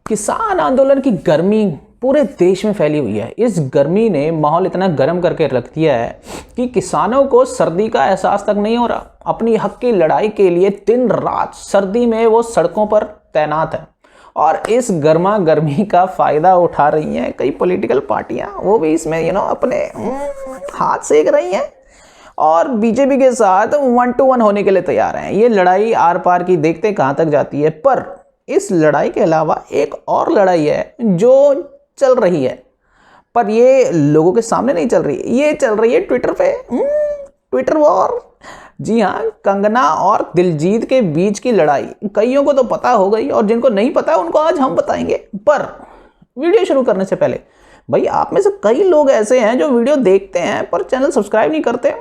किसान आंदोलन की गर्मी पूरे देश में फैली हुई है। इस गर्मी ने माहौल इतना गर्म करके रख दिया है कि किसानों को सर्दी का एहसास तक नहीं हो रहा। अपनी हक की लड़ाई के लिए दिन रात सर्दी में वो सड़कों पर तैनात है और इस गर्मा गर्मी का फायदा उठा रही हैं कई पॉलिटिकल पार्टियां। वो भी इसमें अपने हाथ सेक रही हैं और बीजेपी के साथ 1 to 1 होने के लिए तैयार हैं। ये लड़ाई आर पार की देखते कहां तक जाती है। पर इस लड़ाई के अलावा एक और लड़ाई है जो चल रही है, पर ये लोगों के सामने नहीं चल रही। ये चल रही है ट्विटर पे, ट्विटर वॉर। जी हाँ, कंगना और दिलजीत के बीच की लड़ाई कईयों को तो पता हो गई और जिनको नहीं पता उनको आज हम बताएंगे। पर वीडियो शुरू करने से पहले भाई, आप में से कई लोग ऐसे हैं जो वीडियो देखते हैं पर चैनल सब्सक्राइब नहीं करते।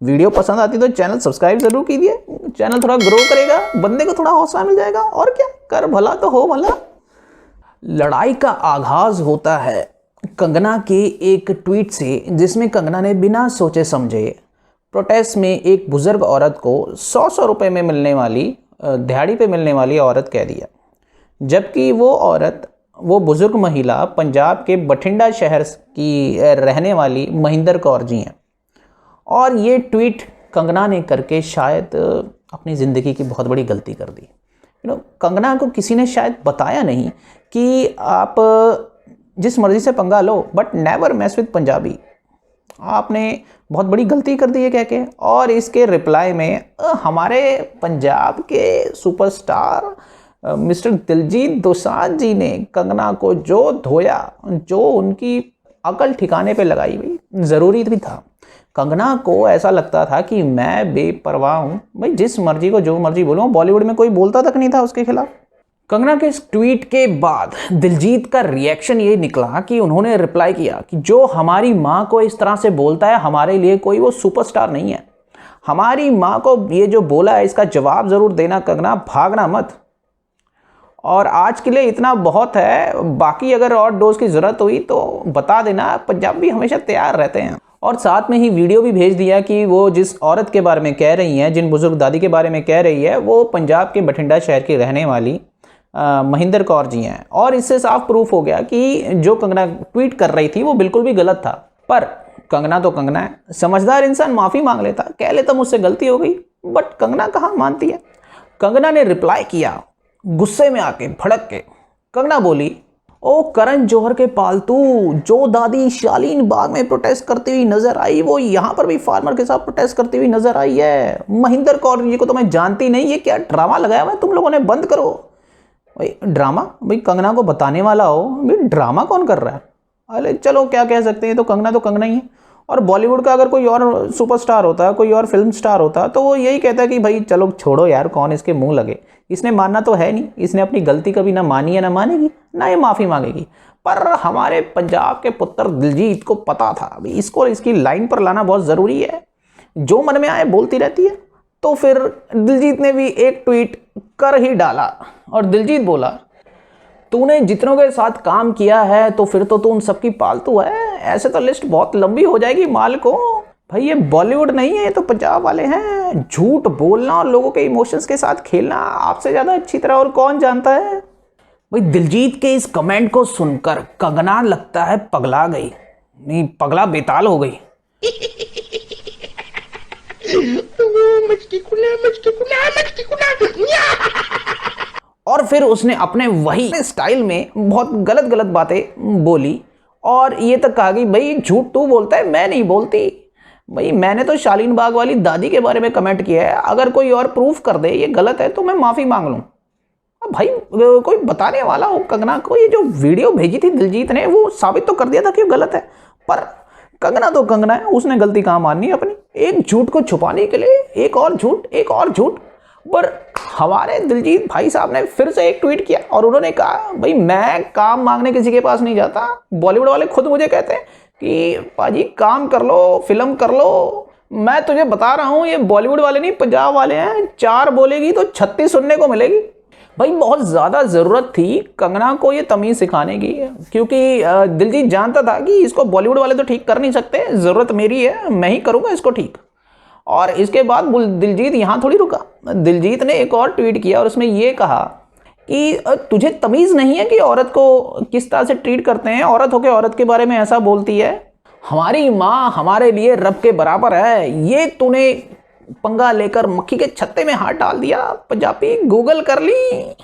वीडियो पसंद आती तो चैनल सब्सक्राइब जरूर कीजिए। चैनल थोड़ा ग्रो करेगा, बंदे को थोड़ा हौसला मिल जाएगा। और क्या, कर भला तो हो भला। लड़ाई का आगाज होता है कंगना के एक ट्वीट से, जिसमें कंगना ने बिना सोचे समझे प्रोटेस्ट में एक बुजुर्ग औरत को 100 रुपए में मिलने वाली, दिहाड़ी पे मिलने वाली औरत कह दिया। जबकि वो बुजुर्ग महिला पंजाब के बठिंडा शहर की रहने वाली महिंदर कौर जी हैं। और ये ट्वीट कंगना ने करके शायद अपनी ज़िंदगी की बहुत बड़ी गलती कर दी। कंगना को किसी ने शायद बताया नहीं कि आप जिस मर्जी से पंगा लो but never mess with Punjabi. आपने बहुत बड़ी गलती कर दी है कह के। और इसके रिप्लाई में हमारे पंजाब के सुपरस्टार मिस्टर दिलजीत दोसांझ जी ने कंगना को जो धोया, जो उनकी अकल ठिकाने पे लगाई, भाई ज़रूरी भी था। कंगना को ऐसा लगता था कि मैं बेपरवाह हूँ, भाई जिस मर्जी को जो मर्जी बोलूँ। बॉलीवुड में कोई बोलता तक नहीं था उसके खिलाफ। कंगना के इस ट्वीट के बाद दिलजीत का रिएक्शन ये निकला कि उन्होंने रिप्लाई किया कि जो हमारी माँ को इस तरह से बोलता है, हमारे लिए कोई वो सुपरस्टार नहीं है। हमारी माँ को ये जो बोला है इसका जवाब ज़रूर देना कंगना, भागना मत। और आज के लिए इतना बहुत है, बाकी अगर और डोज की ज़रूरत हुई तो बता देना, पंजाबी हमेशा तैयार रहते हैं। और साथ में ही वीडियो भी भेज दिया कि वो जिस औरत के बारे में कह रही हैं, जिन बुजुर्ग दादी के बारे में कह रही है, वो पंजाब के बठिंडा शहर की रहने वाली महिंदर कौर जी हैं। और इससे साफ प्रूफ हो गया कि जो कंगना ट्वीट कर रही थी वो बिल्कुल भी गलत था। पर कंगना तो कंगना है, समझदार इंसान माफ़ी मांग लेता, कह लेता मुझसे गलती हो गई। बट कंगना कहाँ मानती है। कंगना ने रिप्लाई किया गुस्से में आके, भड़क के। कंगना बोली, ओ करण जौहर के पालतू, जो दादी शालीन बाग में प्रोटेस्ट करती हुई नजर आई वो यहाँ पर भी फार्मर के साथ प्रोटेस्ट करती हुई नजर आई है। महिंदर कौर जी को तो मैं जानती नहीं, ये क्या ड्रामा लगाया हुआ है तुम लोगों ने, बंद करो। भाई ड्रामा, भाई कंगना को बताने वाला हो, भाई ड्रामा कौन कर रहा है। अरे चलो क्या कह सकते हैं, तो कंगना ही है। और बॉलीवुड का अगर कोई और सुपरस्टार होता, कोई और फिल्म स्टार होता, तो वो यही कहता कि भाई चलो छोड़ो यार, कौन इसके मुंह लगे। इसने मानना तो है नहीं, इसने अपनी गलती कभी ना मानी है, ना मानेगी, ना ये माफ़ी मांगेगी। पर हमारे पंजाब के पुत्र दिलजीत को पता था भाई इसको इसकी लाइन पर लाना बहुत ज़रूरी है। जो मन में आए बोलती रहती है। तो फिर दिलजीत ने भी एक ट्वीट कर ही डाला और दिलजीत बोला, तूने जितनों के साथ काम किया है तो फिर तो तू उन सबकी पालतू है। ऐसे तो लिस्ट बहुत लंबी हो जाएगी माल को। भाई ये बॉलीवुड नहीं है, ये तो पंजाब वाले हैं। झूठ बोलना और लोगों के इमोशंस के साथ खेलना आपसे ज़्यादा अच्छी तरह और कौन जानता है। भाई दिलजीत के इस कमेंट को सुनकर कंगना लगता है पगला गई, नहीं पगला बेताल हो गई। और फिर उसने अपने वही स्टाइल में बहुत गलत गलत बातें बोली और ये तक कहा कि भाई झूठ तू बोलता है, मैं नहीं बोलती। भाई मैंने तो शालीन बाग वाली दादी के बारे में कमेंट किया है, अगर कोई और प्रूफ कर दे ये गलत है तो मैं माफ़ी मांग लूँ। भाई कोई बताने वाला हो कंगना को, ये जो वीडियो भेजी थी दिलजीत ने वो साबित तो कर दिया था कि गलत है। पर कंगना तो कंगना है, उसने गलती कहाँ माननी है अपनी। एक झूठ को छुपाने के लिए एक और झूठ, एक और झूठ। पर हमारे दिलजीत भाई साहब ने फिर से एक ट्वीट किया और उन्होंने कहा, भाई मैं काम मांगने किसी के पास नहीं जाता। बॉलीवुड वाले खुद मुझे कहते हैं कि पाजी काम कर लो, फिल्म कर लो। मैं तुझे बता रहा हूँ ये बॉलीवुड वाले नहीं, पंजाब वाले हैं। 4 बोलेगी तो 36 सुनने को मिलेगी। भाई बहुत ज़्यादा ज़रूरत थी कंगना को ये तमीज़ सिखाने की, क्योंकि दिलजीत जानता था कि इसको बॉलीवुड वाले तो ठीक कर नहीं सकते, ज़रूरत मेरी है, मैं ही करूँगा इसको ठीक। और इसके बाद दिलजीत यहाँ थोड़ी रुका। दिलजीत ने एक और ट्वीट किया और उसमें ये कहा कि तुझे तमीज़ नहीं है कि औरत को किस तरह से ट्रीट करते हैं, औरत होकर औरत के बारे में ऐसा बोलती है। हमारी माँ हमारे लिए रब के बराबर है, ये तूने पंगा लेकर मक्खी के छत्ते में हाथ डाल दिया। पंजाबी गूगल कर ली।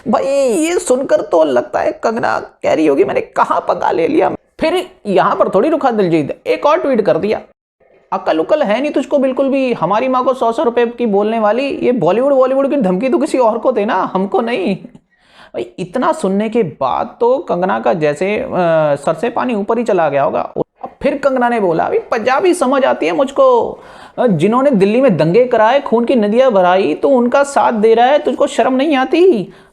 भाई ये सुनकर तो लगता है कंगना कह रही होगी मैंने कहाँ पंगा ले लिया। फिर यहां पर थोड़ी रुका दिलजीत, एक और ट्वीट कर दिया। अकल उकल है नहीं तुझको बिल्कुल भी, हमारी माँ को 100 रुपए की बोलने वाली, ये बॉलीवुड की धमकी तो किसी और को देना, हमको नहीं। भाई इतना सुनने के बाद तो कंगना का जैसे सर से पानी ऊपर ही चला गया होगा। फिर कंगना ने बोला अभी पंजाबी समझ आती है मुझको, जिन्होंने दिल्ली में दंगे कराए, खून की नदियां भराई, तो उनका साथ दे रहा है, तुझको शर्म नहीं आती?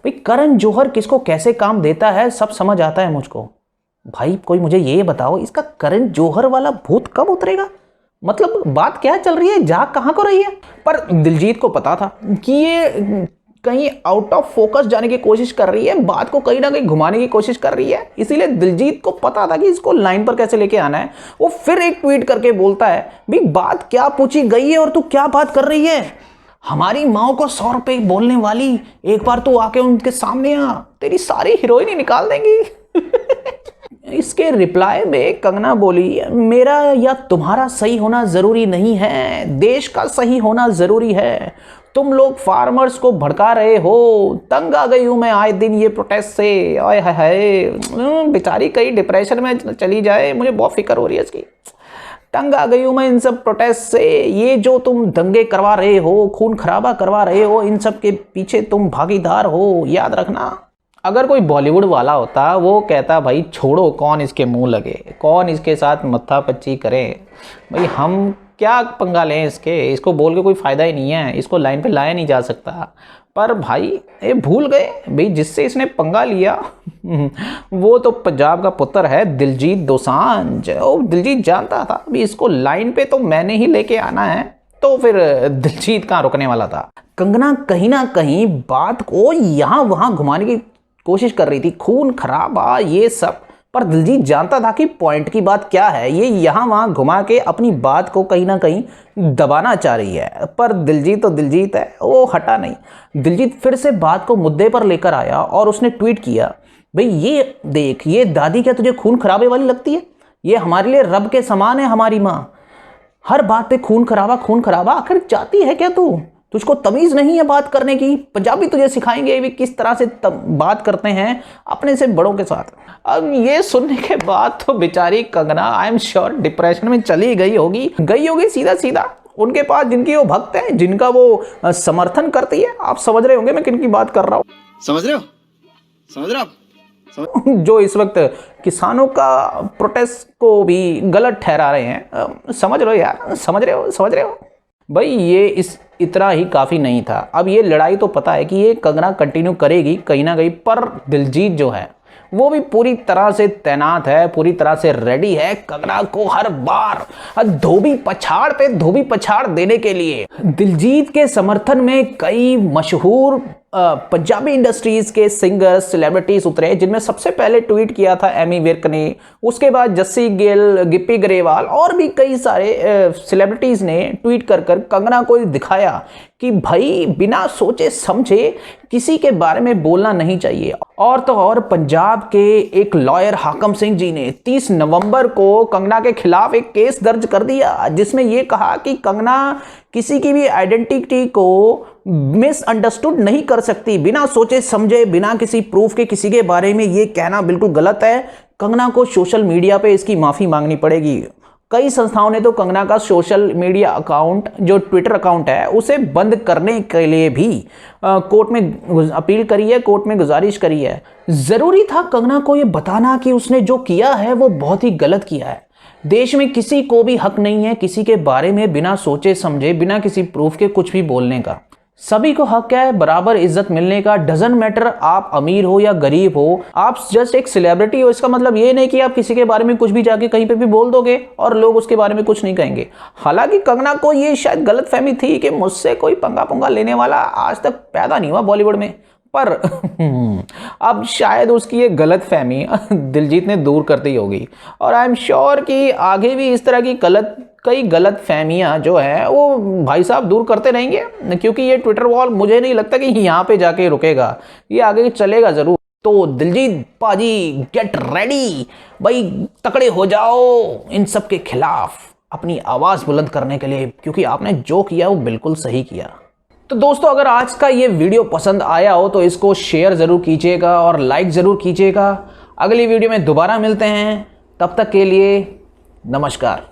भाई करण जौहर किसको कैसे काम देता है सब समझ आता है मुझको। भाई कोई मुझे ये बताओ इसका करण जौहर वाला भूत कब उतरेगा? मतलब बात क्या चल रही है, जा कहाँ को रही है? पर दिलजीत को पता था कि ये कहीं आउट ऑफ फोकस जाने की कोशिश कर रही है, बात को कहीं ना कहीं घुमाने की कोशिश कर रही है, इसीलिए दिलजीत को पता था कि इसको लाइन पर कैसे लेके आना है। वो फिर एक ट्वीट करके बोलता है भाई बात क्या पूछी गई है और तू क्या बात कर रही है? हमारी माँ को 100 रुपए बोलने वाली, एक बार तू आके उनके सामने आ, तेरी सारी हीरोइनी निकाल देंगी। इसके रिप्लाई में कंगना बोली मेरा या तुम्हारा सही होना जरूरी नहीं है, देश का सही होना जरूरी है। तुम लोग फार्मर्स को भड़का रहे हो, तंग आ गई हूं मैं आए दिन ये प्रोटेस्ट से। ओए हाय बेचारी कहीं डिप्रेशन में चली जाए, मुझे बहुत फिक्र हो रही है इसकी। तंग आ गई हूं मैं इन सब प्रोटेस्ट से, ये जो तुम दंगे करवा रहे हो, खून खराबा करवा रहे हो, इन सब के पीछे तुम भागीदार हो, याद रखना। अगर कोई बॉलीवुड वाला होता वो कहता भाई छोड़ो, कौन इसके मुंह लगे, कौन इसके साथ मत्था पच्ची करे, भाई हम क्या पंगा लें इसको बोल के कोई फ़ायदा ही नहीं है, इसको लाइन पे लाया नहीं जा सकता। पर भाई ये भूल गए भाई जिससे इसने पंगा लिया वो तो पंजाब का पुत्र है दिलजीत दोसांझ। और दिलजीत जानता था भाई इसको लाइन पे तो मैंने ही लेके आना है, तो फिर दिलजीत कहाँ रुकने वाला था। कंगना कहीं ना कहीं बात को यहाँ वहाँ घुमाने की कोशिश कर रही थी, खून खराबा ये सब, पर दिलजीत जानता था कि पॉइंट की बात क्या है, ये यहाँ वहाँ घुमा के अपनी बात को कहीं ना कहीं दबाना चाह रही है। पर दिलजीत तो दिलजीत है, वो हटा नहीं। दिलजीत फिर से बात को मुद्दे पर लेकर आया और उसने ट्वीट किया भाई ये देख, ये दादी क्या तुझे खून खराबे वाली लगती है? ये हमारे लिए रब के समान है हमारी माँ, हर बात पे खून खराबा, आखिर चाहती है क्या तू? तुझको तमीज़ नहीं है बात करने की? पंजाबी तुझे सिखाएंगे भी किस तरह से बात करते हैं अपने से बड़ों के साथ। अब ये सुनने के बाद तो बेचारी Kangana I am sure depression में चली गई होगी सीधा उनके पास, जिनकी वो भक्त है, जिनका वो समर्थन करती है। आप समझ रहे होंगे मैं किन की बात कर रहा हूँ, समझ रहे हो जो इस वक्त किसानों का प्रोटेस्ट को भी गलत ठहरा रहे हैं। समझ रहे हो यार, समझ रहे हो भाई, ये इतना ही काफ़ी नहीं था। अब ये लड़ाई तो पता है कि ये कंगना कंटिन्यू करेगी कहीं ना कहीं, पर दिलजीत जो है वो भी पूरी तरह से तैनात है, पूरी तरह से रेडी है कंगना को हर बार धोबी पछाड़ देने के लिए। दिलजीत के समर्थन में कई मशहूर पंजाबी इंडस्ट्रीज के सिंगर्स, सेलिब्रिटीज उतरे, जिनमें सबसे पहले ट्वीट किया था एमी विर्क ने, उसके बाद जस्सी गिल, गिप्पी गरेवाल और भी कई सारे सेलिब्रिटीज ने ट्वीट कर कंगना को दिखाया कि भाई बिना सोचे समझे किसी के बारे में बोलना नहीं चाहिए। और तो और पंजाब के एक लॉयर हाकम सिंह जी ने 30 नवंबर को कंगना के खिलाफ एक केस दर्ज कर दिया, जिसमें यह कहा कि कंगना किसी की भी आइडेंटिटी को मिसअंडरस्टूड नहीं कर सकती, बिना सोचे समझे, बिना किसी प्रूफ के किसी के बारे में ये कहना बिल्कुल गलत है। कंगना को सोशल मीडिया पे इसकी माफ़ी मांगनी पड़ेगी। कई संस्थाओं ने तो कंगना का सोशल मीडिया अकाउंट, जो ट्विटर अकाउंट है, उसे बंद करने के लिए भी कोर्ट में अपील करी है, कोर्ट में गुजारिश करी है। ज़रूरी था कंगना को ये बताना कि उसने जो किया है वो बहुत ही गलत किया है। देश में किसी को भी हक नहीं है किसी के बारे में बिना सोचे समझे, बिना किसी प्रूफ के कुछ भी बोलने का। सभी को हक है बराबर इज्जत मिलने का। डजंट मैटर आप अमीर हो या गरीब हो, आप जस्ट एक सेलिब्रिटी हो, इसका मतलब ये नहीं कि आप किसी के बारे में कुछ भी जाके कहीं पे भी बोल दोगे और लोग उसके बारे में कुछ नहीं कहेंगे। हालांकि कंगना को ये शायद गलतफहमी थी कि मुझसे कोई पंगा लेने वाला आज तक पैदा नहीं हुआ बॉलीवुड में, पर अब शायद उसकी ये गलतफहमी दिलजीत ने दूर कर दी होगी। और आई एम श्योर कि आगे भी इस तरह की गलत कई गलत फहमियाँ जो है वो भाई साहब दूर करते रहेंगे, क्योंकि ये ट्विटर वॉर मुझे नहीं लगता कि यहाँ पे जाके रुकेगा, ये आगे चलेगा ज़रूर। तो दिलजीत पाजी गेट रेडी भाई, तकड़े हो जाओ इन सब के खिलाफ अपनी आवाज़ बुलंद करने के लिए, क्योंकि आपने जो किया वो बिल्कुल सही किया। तो दोस्तों अगर आज का ये वीडियो पसंद आया हो तो इसको शेयर ज़रूर कीजिएगा और लाइक ज़रूर कीजिएगा। अगली वीडियो में दोबारा मिलते हैं, तब तक के लिए नमस्कार।